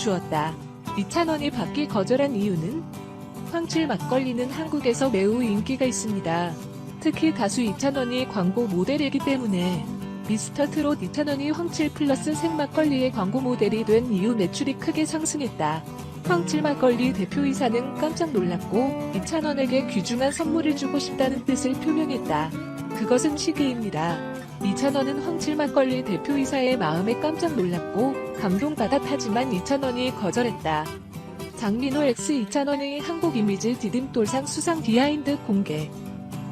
주었다. 이찬원이 받기 거절한 이유는 황칠 막걸리는 한국에서 매우 인기가 있습니다. 특히 가수 이찬원이 광고 모델이기 때문에 미스터트롯 이찬원이 황칠 플러스 생막걸리의 광고 모델이 된 이후 매출이 크게 상승했다. 황칠 막걸리 대표이사는 깜짝 놀랐고 이찬원에게 귀중한 선물을 주고 싶다는 뜻을 표명했다. 그것은 시기입니다. 이찬원은 황칠 막걸리 대표이사의 마음에 깜짝 놀랐고 감동받았하지만 이찬원이 거절했다. 장민호 x 이찬원의 한국 이미지 디딤돌상 수상 비하인드 공개.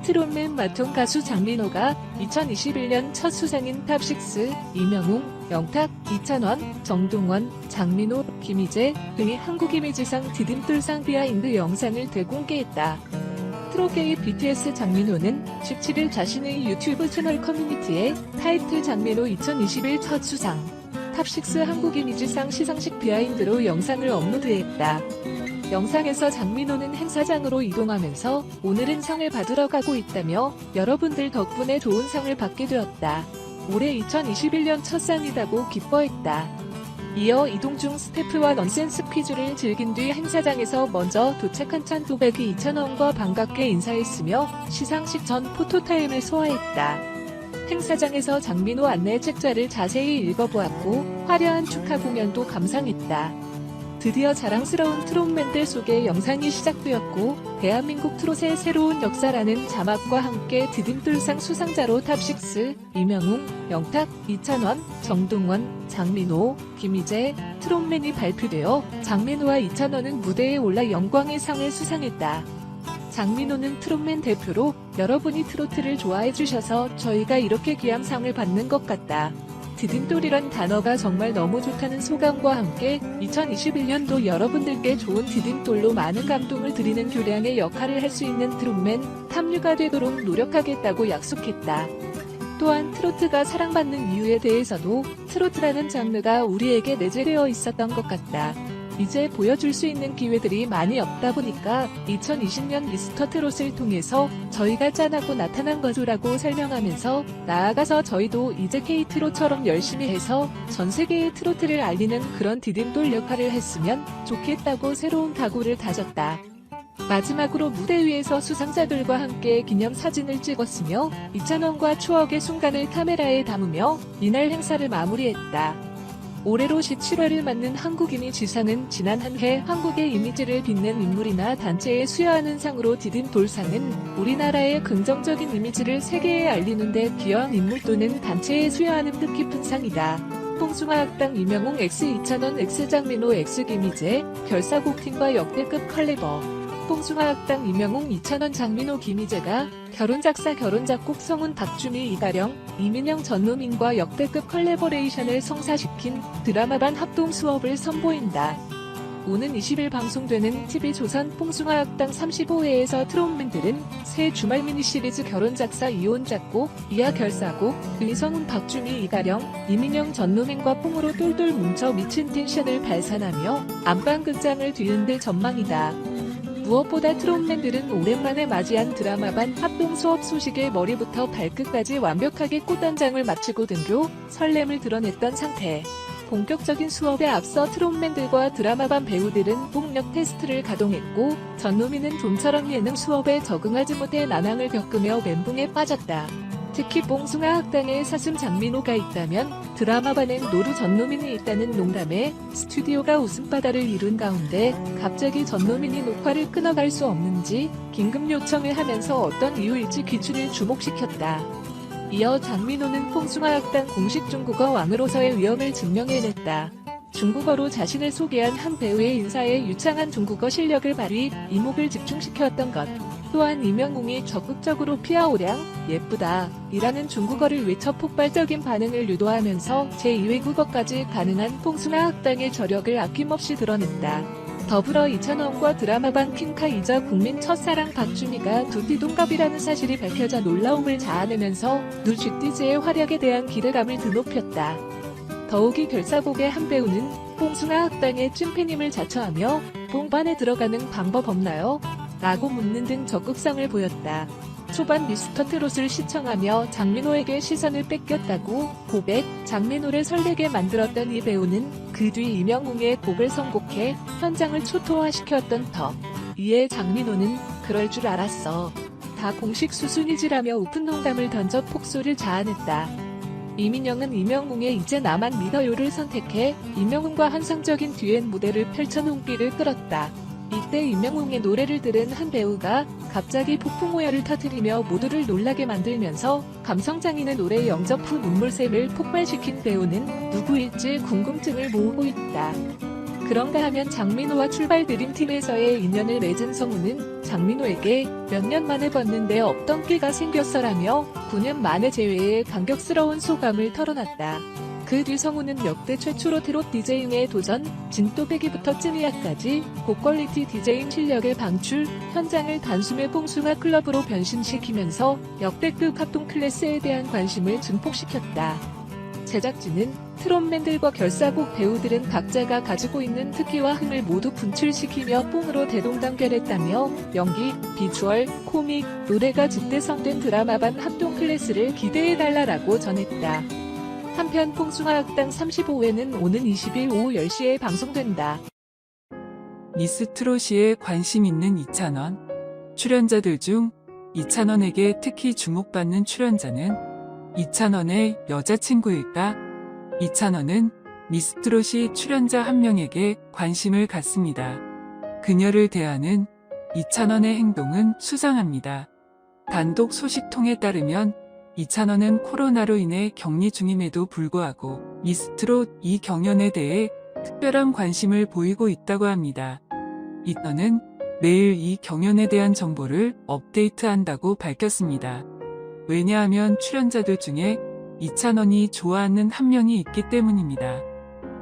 트롯맨 마통 가수 장민호가 2021년 첫 수상인 탑6, 이명웅, 영탁, 이찬원, 정동원, 장민호, 김희재 등의 한국 이미지상 디딤돌상 비하인드 영상을 대공개했다. 트롯계의 BTS 장민호는 17일 자신의 유튜브 채널 커뮤니티에 타이틀 장민호 2021 첫 수상, 탑6 한국 이미지상 시상식 비하인드로 영상을 업로드했다. 영상에서 장민호는 행사장으로 이동하면서 오늘은 상을 받으러 가고 있다며 여러분들 덕분에 좋은 상을 받게 되었다. 올해 2021년 첫 상이라고 기뻐했다. 이어 이동 중 스태프와 넌센스 퀴즈를 즐긴 뒤 행사장에서 먼저 도착한 찬도백이 이찬원과 반갑게 인사했으며 시상식 전 포토타임을 소화했다. 행사장에서 장민호 안내 책자를 자세히 읽어보았고 화려한 축하 공연도 감상했다. 드디어 자랑스러운 트롯맨들 속의 영상이 시작되었고 대한민국 트롯의 새로운 역사라는 자막과 함께 디딤돌상 수상자로 탑6, 이명웅, 영탁, 이찬원, 정동원, 장민호, 김희재, 트롯맨이 발표되어 장민호와 이찬원은 무대에 올라 영광의 상을 수상했다. 장민호는 트롯맨 대표로 여러분이 트로트를 좋아해주셔서 저희가 이렇게 귀한 상을 받는 것 같다. 디딤돌이란 단어가 정말 너무 좋다는 소감과 함께 2021년도 여러분들께 좋은 디딤돌로 많은 감동을 드리는 교량의 역할을 할 수 있는 트롯맨 탑류가 되도록 노력하겠다고 약속했다. 또한 트로트가 사랑받는 이유에 대해서도 트로트라는 장르가 우리에게 내재되어 있었던 것 같다. 이제 보여줄 수 있는 기회들이 많이 없다 보니까 2020년 미스터트롯을 통해서 저희가 짠하고 나타난 거죠라고 설명하면서 나아가서 저희도 이제 K트롯처럼 열심히 해서 전 세계의 트로트를 알리는 그런 디딤돌 역할을 했으면 좋겠다고 새로운 각오를 다졌다. 마지막으로 무대 위에서 수상자들과 함께 기념사진을 찍었으며 이찬원과 추억의 순간을 카메라에 담으며 이날 행사를 마무리했다. 올해로 17회를 맞는 한국 이미지상은 지난 한 해 한국의 이미지를 빛낸 인물이나 단체에 수여하는 상으로 디딤돌상은 우리나라의 긍정적인 이미지를 세계에 알리는 데 기여한 인물 또는 단체에 수여하는 뜻깊은 상이다. 뽕숭아학당 이명웅 x 이찬원 x 장민호 x 김희재 결사곡팀과 역대급 컬래버. 뽕숭아학당 이명웅 이찬원 장민호 김희재가 결혼작사 결혼작곡 성운 박주미 이가령 이민영 전무민과 역대급 컬래버레이션을 성사시킨 드라마반 합동 수업을 선보인다. 오는 20일 방송되는 TV조선 뽕숭아학당 35회에서 트롯맨들은 새 주말 미니시리즈 결혼작사 이혼작곡 이하 결사곡 의성훈 박주미 이가령 이민영 전무민과 뽕으로 똘똘 뭉쳐 미친 텐션을 발산하며 안방극장을 뒤흔들 전망이다. 무엇보다 트롯맨들은 오랜만에 맞이한 드라마반 합동 수업 소식에 머리부터 발끝까지 완벽하게 꽃단장을 마치고 등교, 설렘을 드러냈던 상태. 본격적인 수업에 앞서 트롯맨들과 드라마반 배우들은 폭력 테스트를 가동했고 전무미는 좀처럼 예능 수업에 적응하지 못해 난항을 겪으며 멘붕에 빠졌다. 특히 뽕숭아학당에 사슴 장민호가 있다면 드라마반엔 노루 전무민이 있다는 농담에 스튜디오가 웃음바다를 이룬 가운데 갑자기 전무민이 녹화를 끊어갈 수 없는지 긴급 요청을 하면서 어떤 이유일지 귀춘을 주목시켰다. 이어 장민호는 뽕숭아학당 공식 중국어 왕으로서의 위엄을 증명해냈다. 중국어로 자신을 소개한 한 배우의 인사에 유창한 중국어 실력을 발휘, 이목을 집중시켰던 것. 또한 이명웅이 적극적으로 피아오량, 예쁘다, 이라는 중국어를 외쳐 폭발적인 반응을 유도하면서 제2외국어까지 가능한 뽕숭아학당의 저력을 아낌없이 드러냈다. 더불어 이찬원과 드라마반 퀸카이자 국민 첫사랑 박주미가 두띠 동갑이라는 사실이 밝혀져 놀라움을 자아내면서 누 쥐띠즈의 활약에 대한 기대감을 드높였다. 더욱이 결사곡의 한 배우는 뽕숭아학당의 찐팬임을 자처하며 뽕반에 들어가는 방법 없나요? 라고 묻는 등 적극성을 보였다. 초반 미스터 트롯을 시청하며 장민호에게 시선을 뺏겼다고 고백. 장민호를 설레게 만들었던 이 배우는 그 뒤 이명웅의 곡을 선곡해 현장을 초토화시켰던 터. 이에 장민호는 그럴 줄 알았어. 다 공식 수순이지라며 우픈 농담을 던져 폭소를 자아냈다. 이민영은 이명웅의 이제 나만 믿어요를 선택해 이명웅과 환상적인 듀엣 무대를 펼쳐 눈길을 끌었다. 이때 이명웅의 노래를 들은 한 배우가 갑자기 폭풍호열을 터뜨리며 모두를 놀라게 만들면서 감성장인의 노래 영접 후 눈물샘을 폭발시킨 배우는 누구일지 궁금증을 모으고 있다. 그런가 하면 장민호와 출발 드림팀에서의 인연을 맺은 성우는 장민호에게 몇 년 만에 봤는데 없던 끼가 생겼어라며 9년 만에 재회에 감격스러운 소감을 털어놨다. 그 뒤 성우는 역대 최초로 트롯 디제잉에 도전, 진또배기부터 찐이야까지 고퀄리티 디제잉 실력을 방출, 현장을 단숨에 봉숭아 클럽으로 변신시키면서 역대급 합동 클래스에 대한 관심을 증폭시켰다. 제작진은 트롯맨들과 결사곡 배우들은 각자가 가지고 있는 특기와 흥을 모두 분출시키며 뽕으로 대동단결했다며 연기, 비주얼, 코믹, 노래가 집대성된 드라마반 합동 클래스를 기대해달라라고 전했다. 한편 봉숭아 학당 35회는 오는 20일 오후 10시에 방송된다. 미스 트롯시에 관심 있는 이찬원. 출연자들 중 이찬원에게 특히 주목받는 출연자는 이찬원의 여자친구일까? 이찬원은 미스 트롯시 출연자 한 명에게 관심을 갖습니다. 그녀를 대하는 이찬원의 행동은 수상합니다. 단독 소식통에 따르면 이찬원은 코로나로 인해 격리 중임에도 불구하고 미스 트롯 이 경연에 대해 특별한 관심을 보이고 있다고 합니다. 이찬원은 매일 이 경연에 대한 정보를 업데이트한다고 밝혔습니다. 왜냐하면 출연자들 중에 이찬원이 좋아하는 한 명이 있기 때문입니다.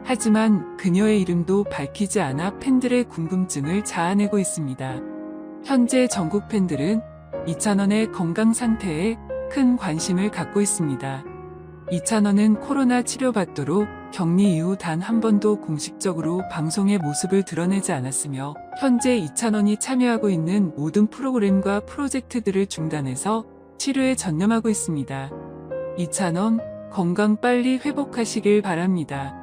하지만 그녀의 이름도 밝히지 않아 팬들의 궁금증을 자아내고 있습니다. 현재 전국 팬들은 이찬원의 건강 상태에 큰 관심을 갖고 있습니다. 이찬원은 코로나 치료받도록 격리 이후 단 한 번도 공식적으로 방송의 모습을 드러내지 않았으며 현재 이찬원이 참여하고 있는 모든 프로그램과 프로젝트들을 중단해서 치료에 전념하고 있습니다. 이찬원, 건강 빨리 회복하시길 바랍니다.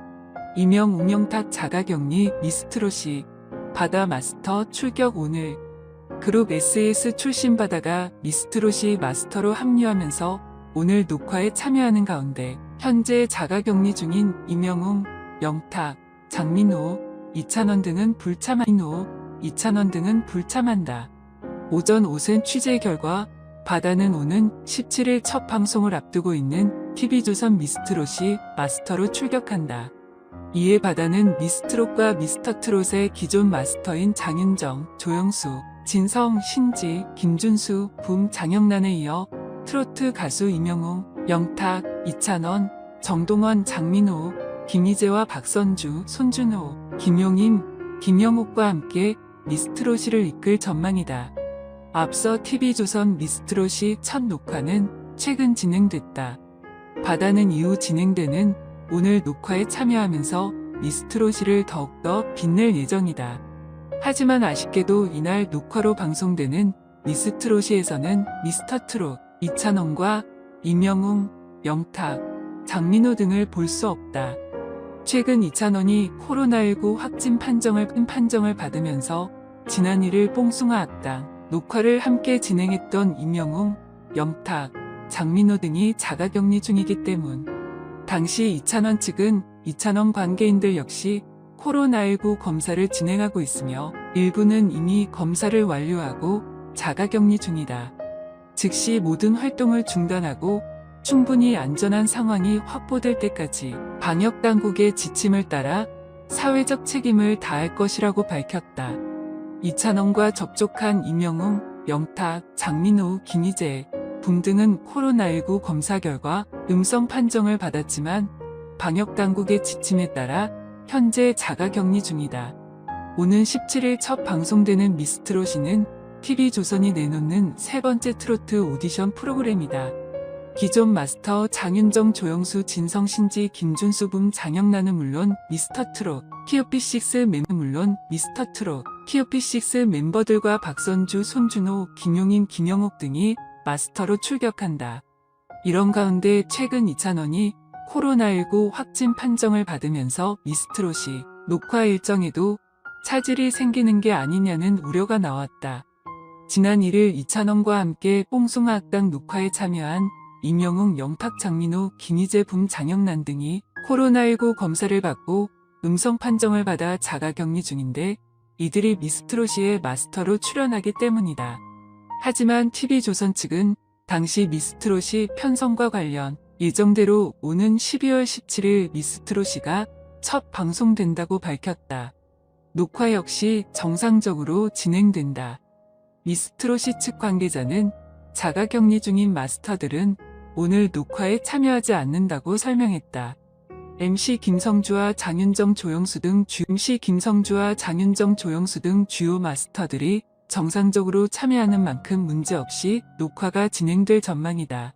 이명웅 영탁 자가격리 미스트롯이 바다 마스터 출격 오늘. 그룹 SS 출신 바다가 미스트롯이 마스터로 합류하면서 오늘 녹화에 참여하는 가운데 현재 자가격리 중인 이명웅, 영탁, 장민호, 이찬원 등은 불참한다. 오전 오sen 취재 결과 바다는 오는 17일 첫 방송을 앞두고 있는 TV조선 미스트롯이 마스터로 출격한다. 이에 바다는 미스트롯과 미스터트롯의 기존 마스터인 장윤정, 조영수, 진성, 신지, 김준수, 붐, 장영란에 이어 트로트 가수 이명웅, 영탁, 이찬원, 정동원, 장민호, 김희재와 박선주, 손준호, 김용임, 김영옥과 함께 미스트롯이를 이끌 전망이다. 앞서 TV조선 미스트롯이 첫 녹화는 최근 진행됐다. 바다는 이후 진행되는 오늘 녹화에 참여하면서 미스트롯이를 더욱더 빛낼 예정이다. 하지만 아쉽게도 이날 녹화로 방송되는 미스트롯이에서는 미스터트롯, 이찬원과 이명웅, 영탁, 장민호 등을 볼 수 없다. 최근 이찬원이 코로나19 확진 판정을 받으면서 지난 1일 봉숭아 학당 녹화를 함께 진행했던 이명웅, 영탁, 장민호 등이 자가격리 중이기 때문. 당시 이찬원 측은 이찬원 관계인들 역시 코로나19 검사를 진행하고 있으며 일부는 이미 검사를 완료하고 자가격리 중이다. 즉시 모든 활동을 중단하고 충분히 안전한 상황이 확보될 때까지 방역당국의 지침을 따라 사회적 책임을 다할 것이라고 밝혔다. 이찬원과 접촉한 이명웅, 영탁, 장민호, 김희재, 붐 등은 코로나19 검사 결과 음성 판정을 받았지만 방역당국의 지침에 따라 현재 자가격리 중이다. 오는 17일 첫 방송되는 미스트롯이는 TV조선이 내놓는 세 번째 트로트 오디션 프로그램이다. 기존 마스터 장윤정, 조영수, 진성, 신지, 김준수, 붐, 장영란은 물론 미스터트롯, TOP6 멤버들과 박선주, 손준호, 김용임, 김영옥 등이 마스터로 출격한다. 이런 가운데 최근 이찬원이 코로나19 확진 판정을 받으면서 미스트롯이 녹화 일정에도 차질이 생기는 게 아니냐는 우려가 나왔다. 지난 1일 이찬원과 함께 뽕숭아학당 녹화에 참여한 임영웅, 영탁, 장민호, 김희재, 붐, 장영란 등이 코로나19 검사를 받고 음성 판정을 받아 자가격리 중인데 이들이 미스트롯의 마스터로 출연하기 때문이다. 하지만 TV조선 측은 당시 미스트롯이 편성과 관련 예정대로 오는 12월 17일 미스트롯이가 첫 방송된다고 밝혔다. 녹화 역시 정상적으로 진행된다. 미스트롯이 측 관계자는 자가격리 중인 마스터들은 오늘 녹화에 참여하지 않는다고 설명했다. MC 김성주와 장윤정, 조영수 등 주요 마스터들이 정상적으로 참여하는 만큼 문제없이 녹화가 진행될 전망이다.